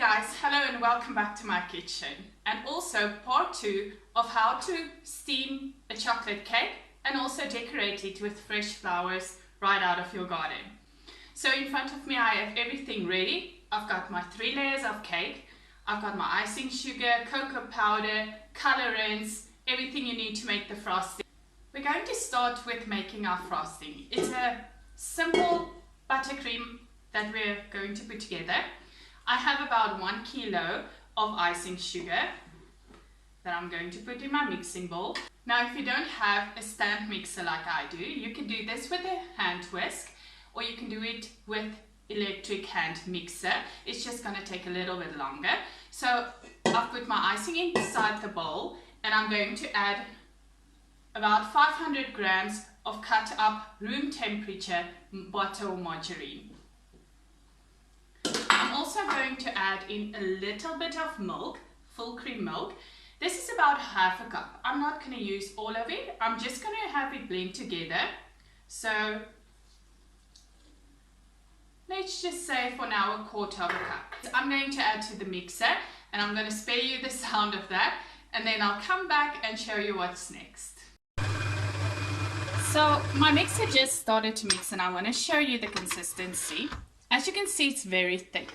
guys, hello and welcome back to my kitchen, and also part 2 of how to steam a chocolate cake and also decorate it with fresh flowers right out of your garden. So in front of me I have everything ready. I've got my 3 layers of cake, I've got my icing sugar, cocoa powder, colorants, everything you need to make the frosting. We're going to start with making our frosting. It's a simple buttercream that we're going to put together. I have about 1 kilo of icing sugar that I'm going to put in my mixing bowl. Now if you don't have a stand mixer like I do, you can do this with a hand whisk or you can do it with electric hand mixer. It's just going to take a little bit longer. So I've put my icing inside the bowl and I'm going to add about 500 grams of cut up room temperature butter or margarine. I'm also going to add in a little bit of milk, full cream milk. This is about half a cup. I'm not going to use all of it. I'm just going to have it blend together. So let's just say for now 1/4 of a cup. I'm going to add to the mixer and I'm going to spare you the sound of that, and then I'll come back and show you what's next. So my mixer just started to mix and I want to show you the consistency. As you can see, it's very thick.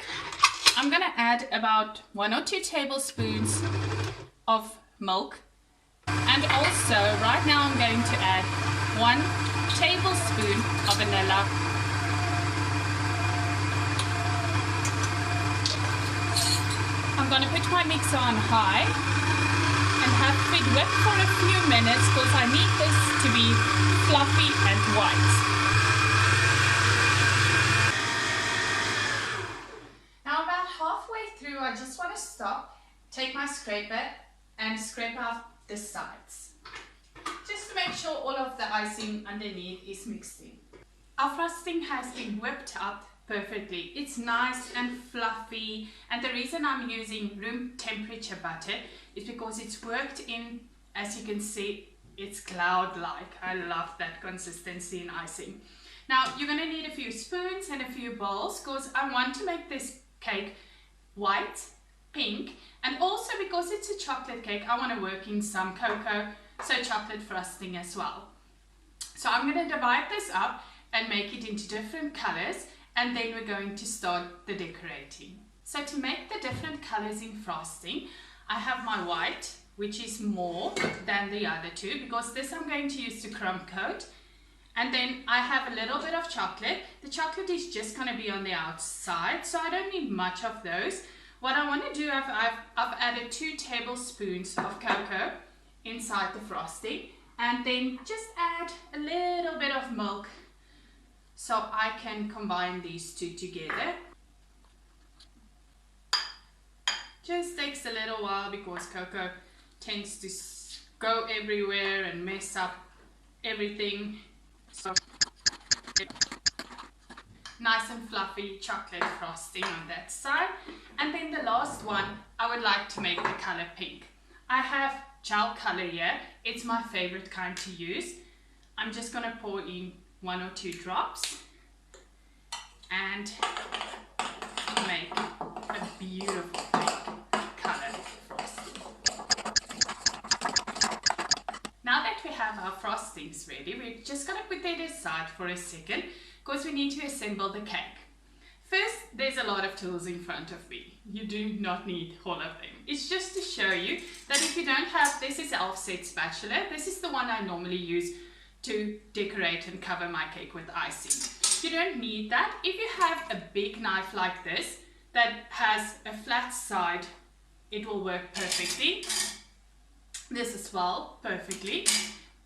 I'm going to add about 1 or 2 tablespoons of milk, and also right now I'm going to add 1 tablespoon of vanilla. I'm going to put my mixer on high and have it whip for a few minutes because I need this to be fluffy and white. Now about halfway through, I just want to stop, take my scraper and scrape out the sides, just to make sure all of the icing underneath is mixed in. Our frosting has been whipped up perfectly. It's nice and fluffy, and the reason I'm using room temperature butter is because it's worked in, as you can see, it's cloud-like. I love that consistency in icing. Now you're going to need a few spoons and a few bowls because I want to make this cake white, pink, and also because it's a chocolate cake I want to work in some cocoa, so chocolate frosting as well. So I'm going to divide this up and make it into different colors, and then we're going to start the decorating. So to make the different colors in frosting, I have my white, which is more than the other two because this I'm going to use to crumb coat. And then I have a little bit of chocolate. The chocolate is just going to be on the outside, so I don't need much of those. What I want to do, I've added 2 tablespoons of cocoa inside the frosting, and then just add a little bit of milk so I can combine these two together. Just takes a little while because cocoa tends to go everywhere and mess up everything. So nice and fluffy chocolate frosting on that side. And then the last one, I would like to make the color pink. I have gel color here. It's my favorite kind to use. I'm just going to pour in 1 or 2 drops and make a beautiful pink color frosting. Now that we have our frostings ready, we're just going to put that aside for a second because we need to assemble the cake. First, there's a lot of tools in front of me. You do not need all of them. It's just to show you that if you don't have, this is an offset spatula. This is the one I normally use to decorate and cover my cake with icing. You don't need that. If you have a big knife like this that has a flat side, it will work perfectly. This as well, perfectly.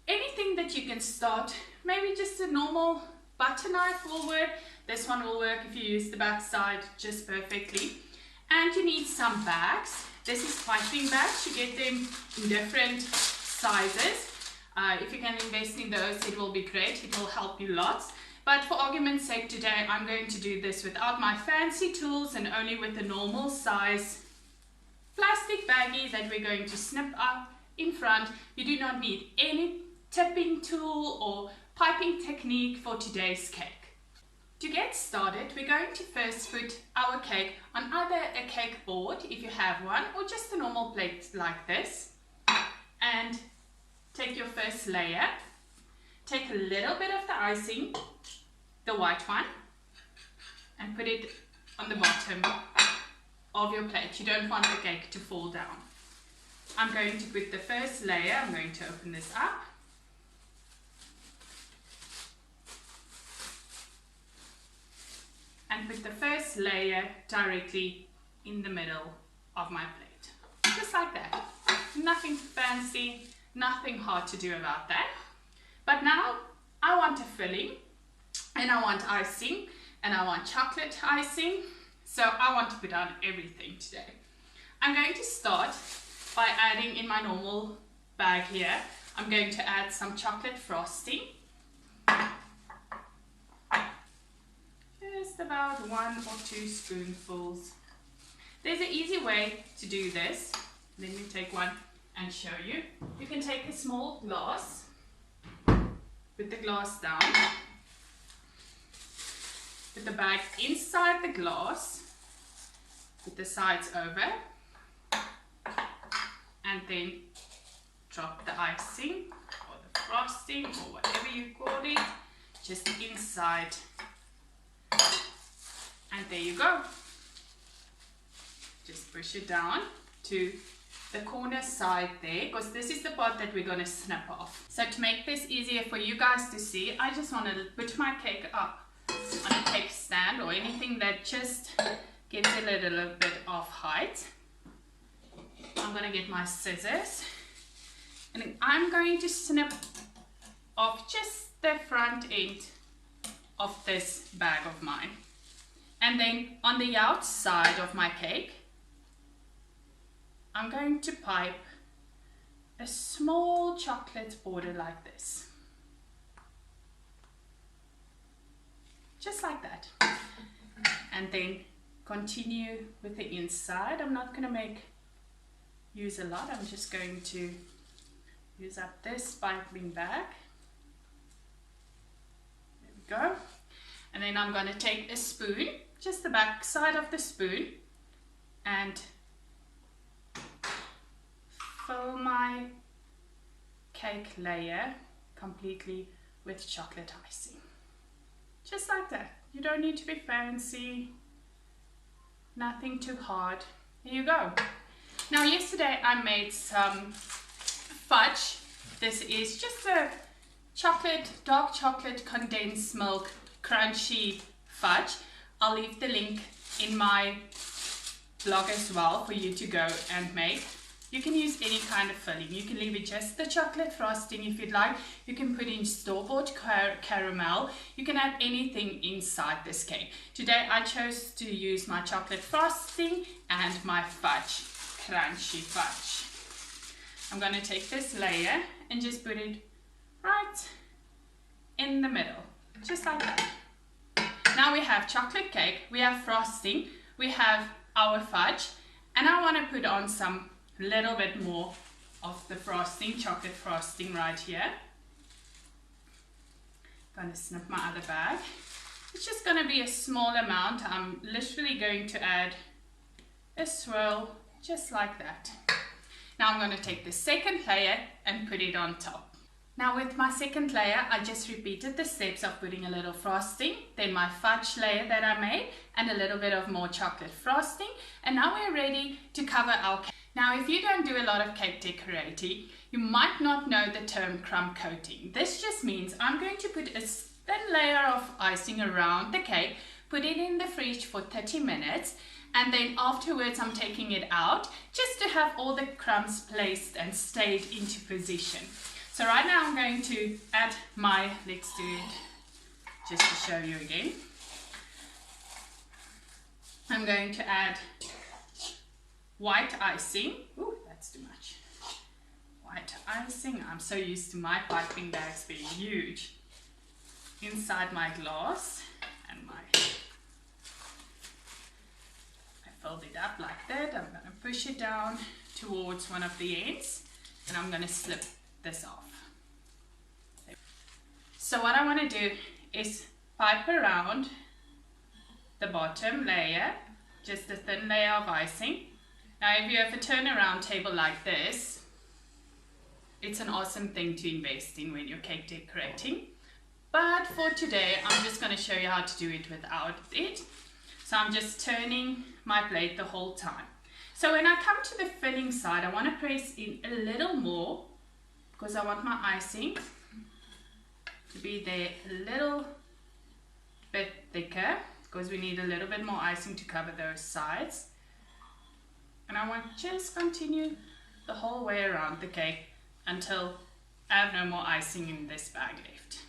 Anything that you can start, maybe just a normal butter knife will work. This one will work if you use the back side just perfectly. And you need some bags. This is piping bags. You get them in different sizes. If you can invest in those, it will be great. It will help you lots. But for argument's sake today, I'm going to do this without my fancy tools and only with a normal size plastic baggie that we're going to snip up in front. You do not need any tipping tool or piping technique for today's cake. To get started, we're going to first put our cake on either a cake board, if you have one, or just a normal plate like this. And take your first layer, take a little bit of the icing, the white one, and put it on the bottom of your plate. You don't want the cake to fall down. I'm going to put the first layer, I'm going to open this up. And put the first layer directly in the middle of my plate. Just like that. Nothing fancy, nothing hard to do about that. But now I want a filling, and I want icing, and I want chocolate icing. So I want to put on everything today. I'm going to start by adding in my normal bag here. I'm going to add some chocolate frosting. Just about 1 or 2 spoonfuls. There's an easy way to do this. Let me take one and show you. You can take a small glass, put the glass down, put the bag inside the glass, put the sides over, and then drop the icing or the frosting or whatever you call it just inside. And there you go. Just push it down to the corner side there, because this is the part that we're going to snip off. So to make this easier for you guys to see, I just want to put my cake up on a cake stand or anything that just gives it a little bit of height. I'm going to get my scissors and I'm going to snip off just the front end of this bag of mine. And then on the outside of my cake, I'm going to pipe a small chocolate border like this. Just like that. And then continue with the inside. I'm not going to use a lot. I'm just going to use up this piping bag. There we go. And then I'm going to take a spoon, just the back side of the spoon, and fill my cake layer completely with chocolate icing. Just like that. You don't need to be fancy, nothing too hard. Here you go. Now yesterday I made some fudge. This is just a dark chocolate condensed milk crunchy fudge. I'll leave the link in my blog as well for you to go and make. You can use any kind of filling. You can leave it just the chocolate frosting if you'd like. You can put in store-bought caramel. You can add anything inside this cake. Today I chose to use my chocolate frosting and my fudge, crunchy fudge. I'm going to take this layer and just put it right in the middle, just like that. Now we have chocolate cake, we have frosting, we have our fudge, and I want to put on some little bit more of the frosting, chocolate frosting right here. I'm going to snip my other bag. It's just going to be a small amount. I'm literally going to add a swirl just like that. Now I'm going to take the second layer and put it on top. Now with my second layer, I just repeated the steps of putting a little frosting, then my fudge layer that I made, and a little bit of more chocolate frosting. And now we're ready to cover our cake. Now if you don't do a lot of cake decorating, you might not know the term crumb coating. This just means I'm going to put a thin layer of icing around the cake, put it in the fridge for 30 minutes, and then afterwards I'm taking it out just to have all the crumbs placed and stayed into position. So right now I'm going to add let's do it just to show you again. I'm going to add white icing. Ooh, that's too much. White icing. I'm so used to my piping bags being huge. Inside my glass, and I filled it up like that. I'm going to push it down towards one of the ends, and I'm going to slip this off. So what I want to do is pipe around the bottom layer, just a thin layer of icing. Now if you have a turnaround table like this, it's an awesome thing to invest in when you're cake decorating. But for today, I'm just going to show you how to do it without it. So I'm just turning my plate the whole time. So when I come to the filling side, I want to press in a little more because I want my icing to be there a little bit thicker because we need a little bit more icing to cover those sides. And I want to just continue the whole way around the cake until I have no more icing in this bag left.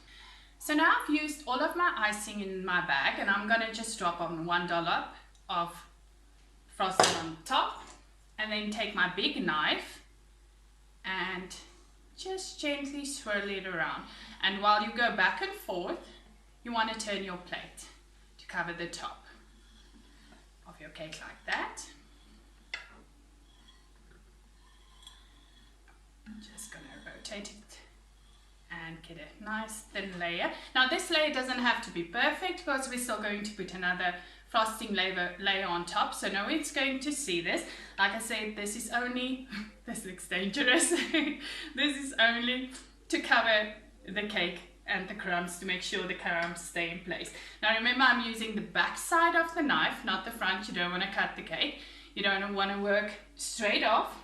So now I've used all of my icing in my bag and I'm going to just drop on one dollop of frosting on top and then take my big knife and just gently swirl it around. And while you go back and forth, you want to turn your plate to cover the top of your cake like that. I'm just going to rotate it and get a nice thin layer. Now this layer doesn't have to be perfect because we're still going to put another frosting layer on top, so no one's going to see this. Like I said, this is only, this looks dangerous, this is only to cover the cake and the crumbs to make sure the crumbs stay in place. Now remember, I'm using the back side of the knife, not the front. You don't want to cut the cake. You don't want to work straight off.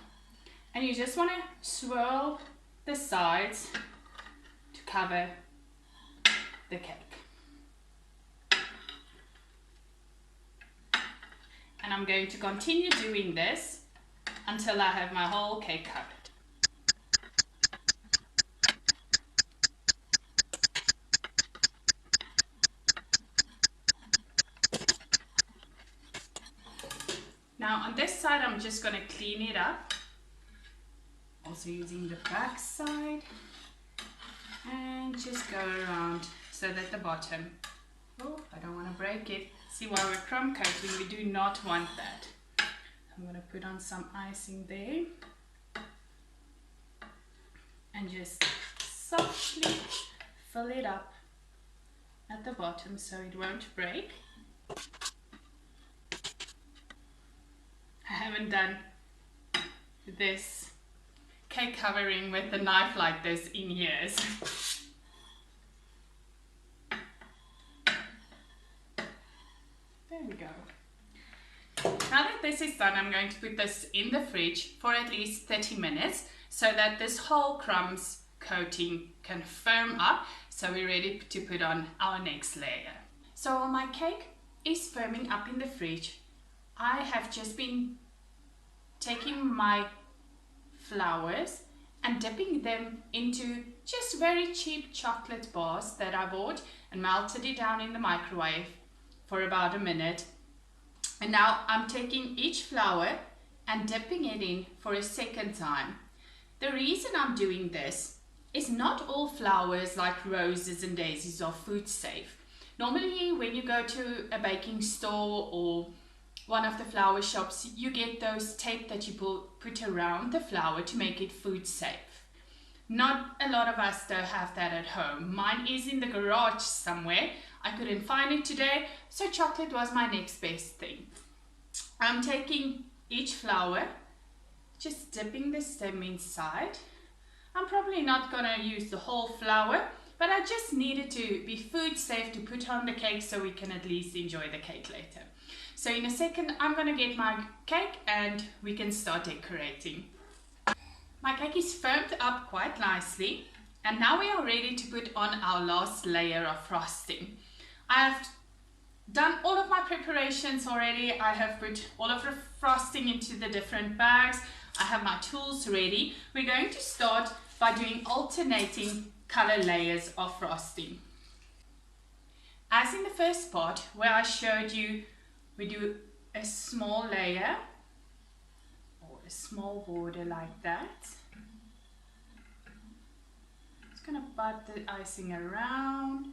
And you just want to swirl the sides to cover the cake. And I'm going to continue doing this until I have my whole cake covered. Now on this side, I'm just going to clean it up. Also using the back side and just go around so that the bottom, oh, I don't want to break it. See, while we're crumb coating, we do not want that. I'm going to put on some icing there and just softly fill it up at the bottom so it won't break. I haven't done this cake covering with a knife like this in years. There we go. Now that this is done, I'm going to put this in the fridge for at least 30 minutes so that this whole crumbs coating can firm up, so we're ready to put on our next layer. So while my cake is firming up in the fridge, I have just been taking my flowers and dipping them into just very cheap chocolate bars that I bought and melted it down in the microwave for about a minute. And now I'm taking each flower and dipping it in for a second time. The reason I'm doing this is not all flowers like roses and daisies are food safe. Normally when you go to a baking store or one of the flower shops, you get those tape that you put around the flower to make it food safe. Not a lot of us don't have that at home. Mine is in the garage somewhere. I couldn't find it today, so chocolate was my next best thing. I'm taking each flower, just dipping the stem inside. I'm probably not going to use the whole flower, but I just needed to be food safe to put on the cake so we can at least enjoy the cake later. So in a second, I'm going to get my cake and we can start decorating. My cake is firmed up quite nicely, and now we are ready to put on our last layer of frosting. I have done all of my preparations already. I have put all of the frosting into the different bags. I have my tools ready. We're going to start by doing alternating color layers of frosting. As in the first part where I showed you, we do a small layer or a small border like that. Just gonna butt the icing around.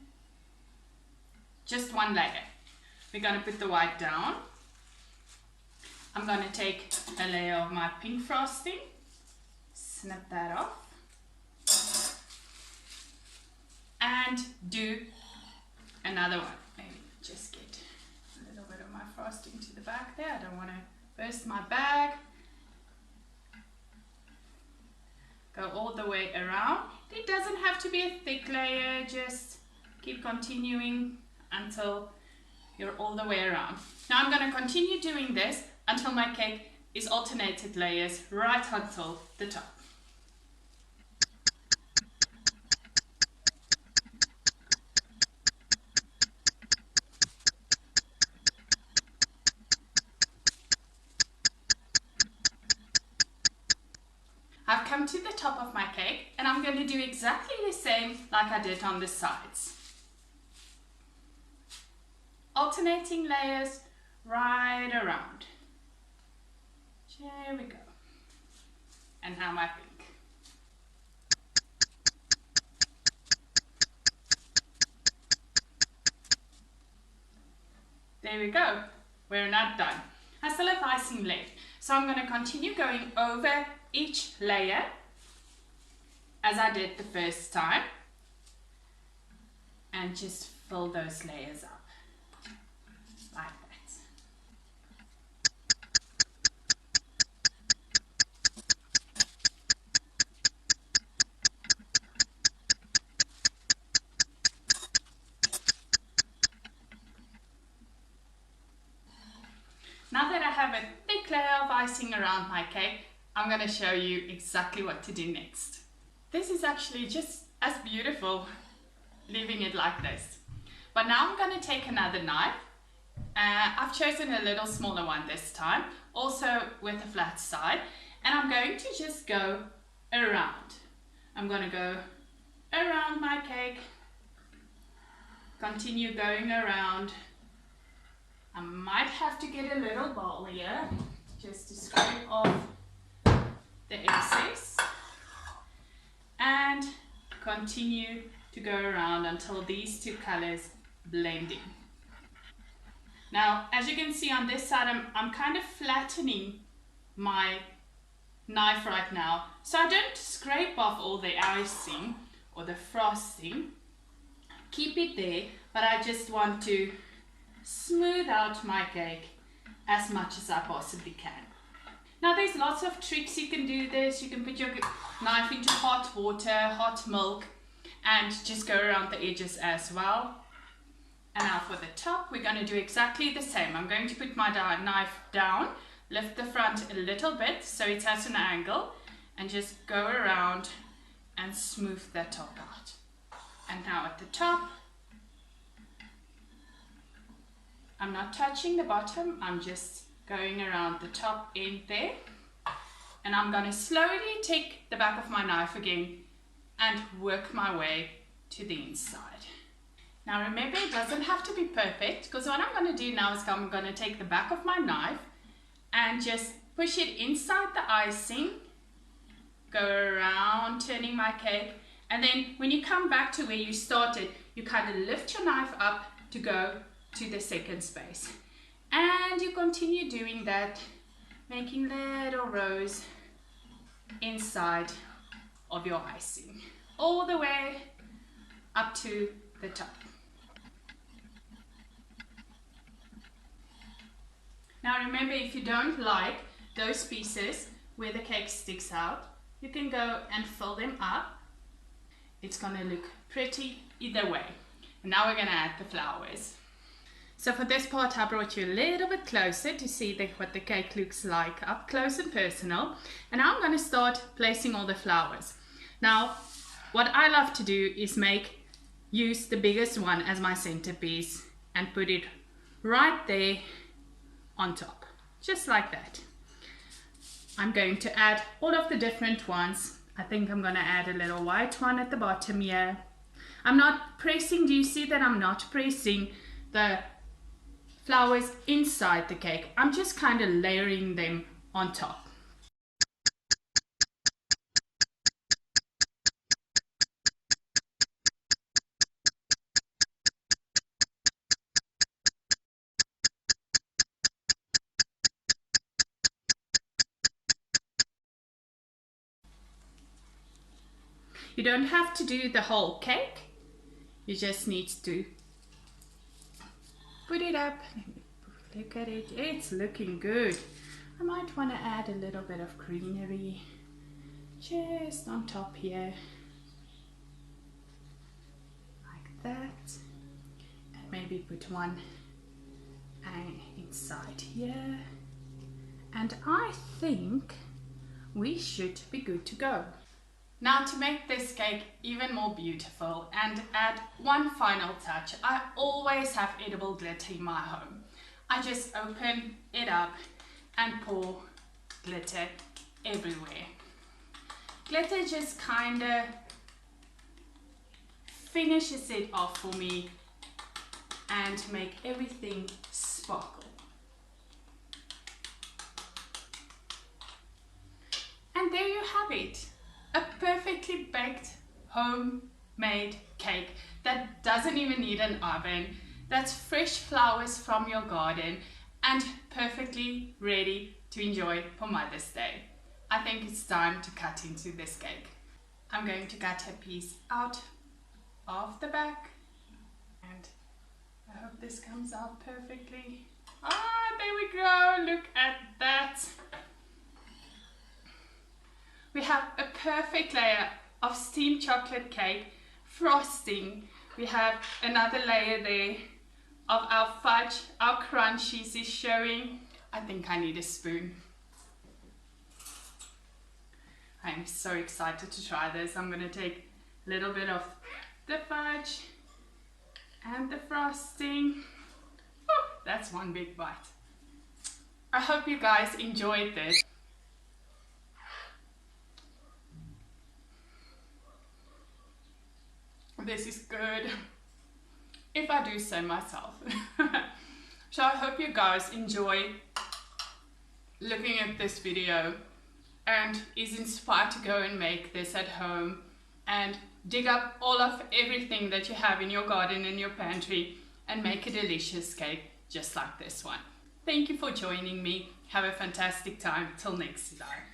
Just one layer. We're gonna put the white down. I'm gonna take a layer of my pink frosting, snip that off, and do another one. Maybe just get a little bit fast into the back there. I don't want to burst my bag. Go all the way around. It doesn't have to be a thick layer, just keep continuing until you're all the way around. Now I'm going to continue doing this until my cake is alternated layers right until the top. I've come to the top of my cake and I'm going to do exactly the same like I did on the sides. Alternating layers right around. There we go. And now my pink. There we go. We're not done. I still have icing left. So I'm going to continue going over each layer as I did the first time. And just fill those layers up. Like that. Now that I have a thick layer of icing around my cake, I'm going to show you exactly what to do next. This is actually just as beautiful leaving it like this. But now I'm going to take another knife. I've chosen a little smaller one this time, also with a flat side, and I'm going to just go around. I'm going to go around my cake, continue going around. I might have to get a little bowl here just to scrape off the excess and continue to go around until these two colors blend in. Now, as you can see on this side, I'm kind of flattening my knife right now, so I don't scrape off all the icing or the frosting. Keep it there, but I just want to smooth out my cake as much as I possibly can. Now there's lots of tricks you can do this. You can put your knife into hot water, hot milk, and just go around the edges as well. And now for the top, we're going to do exactly the same. I'm going to put my knife down, lift the front a little bit so it's at an angle, and just go around and smooth the top out. And now at the top, I'm not touching the bottom, I'm just going around the top end there. And I'm going to slowly take the back of my knife again and work my way to the inside. Now remember, it doesn't have to be perfect, because what I'm going to do now is I'm going to take the back of my knife and just push it inside the icing, go around turning my cake, and then when you come back to where you started, you kind of lift your knife up to go to the second space. And you continue doing that, making little rows inside of your icing, all the way up to the top. Now remember, if you don't like those pieces where the cake sticks out, you can go and fill them up. It's going to look pretty either way. And now we're going to add the flowers. So for this part, I brought you a little bit closer to see what the cake looks like up close and personal. And now I'm going to start placing all the flowers. Now, what I love to do is use the biggest one as my centerpiece and put it right there on top, just like that. I'm going to add all of the different ones. I think I'm going to add a little white one at the bottom here. I'm not pressing, do you see that I'm not pressing the flowers inside the cake? I'm just kind of layering them on top. You don't have to do the whole cake. You just need to put it up. Let me move a Look at it, it's looking good. I might want to add a little bit of greenery just on top here, like that, and maybe put one inside here, and I think we should be good to go. Now, to make this cake even more beautiful and add one final touch, I always have edible glitter in my home. I just open it up and pour glitter everywhere. Glitter just kind of finishes it off for me and make everything sparkle. And there you have it. A perfectly baked homemade cake that doesn't even need an oven, that's fresh flowers from your garden and perfectly ready to enjoy for Mother's Day. I think it's time to cut into this cake. I'm going to cut a piece out of the back, and I hope this comes out perfectly. Ah, there we go, look at that. We have a perfect layer of steamed chocolate cake, frosting. We have another layer there of our fudge. Our crunchies is showing. I think I need a spoon. I'm so excited to try this. I'm going to take a little bit of the fudge and the frosting. Oh, that's one big bite. I hope you guys enjoyed this. This is good, if I do say myself. So I hope you guys enjoy looking at this video and is inspired to go and make this at home and dig up all of everything that you have in your garden and your pantry and make a delicious cake just like this one. Thank you for joining me. Have a fantastic time. Till next time.